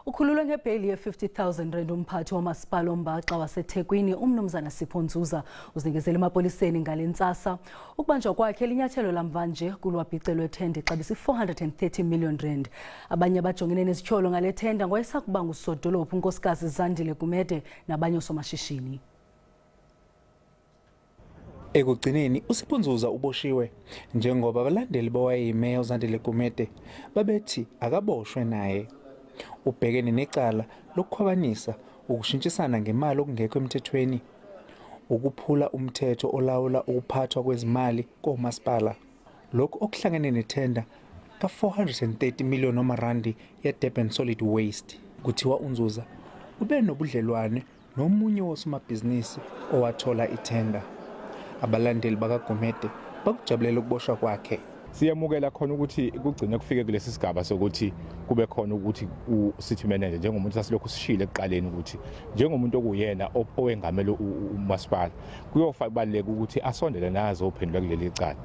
Ukhululwe ngebheyile ye-50,000 umphathi womasipala ombaxa waseThekwini uMnumzana Sipho Nzuza uzinikezele emapoliseni ngalentsasa.Ukubanjwa kwakhe linyathelo lamvanje kulwabhice lweTender exabisa R430 million. Abanye abajongene nezityholo ngaleTender ngowayesakuba ngusodolophu unkosikazi Zandile Gumede nabanye osomashishini. Ekugcineni uSipho Nzuza uboshiwe njengoba abalandeli bawayeyimeya uZandile Gumede babethi akaboshwe naye. Ubhekene necala lokukhwabanisa, ukushintshisana ngemali okungekho emthethweni, ukuphula umthetho olawula ukuphathwa kwezimali komasipala. Lokhu okuhlangene neTender ka430 million Randi yeDurban Solid Waste. Kuthiwa uNzuza ube nobudlelwane nomunye wosomabhizinisi owathola iTender. Abalandeli bakaGumede bakujabulela ukuboshwa kwakhe. Siyamukela khona ukuthi kugcine kufike kulesi sigaba sokuthi kube khona ukuthi uCity Manager njengomuntu sasilokhu sishile ekuqaleni ukuthi njengomuntu okuyena owengamele umasipala kuyofanele ukuthi asondele nazo ophendula kuleli cala.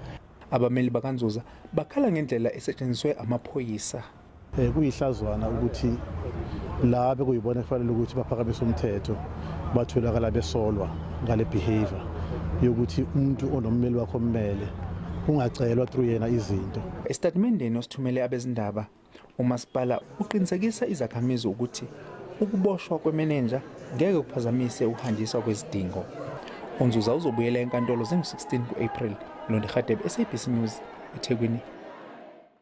Abameli bakaNzuza bakhala ngendlela esetshenziswe amaphoyisa. Kuyihlazwana ukuthi la bekuyibona kufanele ukuthi baphakamise umthetho batholakala besolwa ngale behavior yokuthi umuntu onommeli wakho ommele ungacelwa through yena izinto. Estatementeni osithumele abezindaba, umasipala uqinisekisa izakhamizi ukuthi ukuboshwa kwemenenja ngeke kuphazamise ukuhanjiswa kwezidingo. uNzuza uzobuyela enkantolo zengu-16 ku-April. Londi Khadebe, SABC News, eThekwini.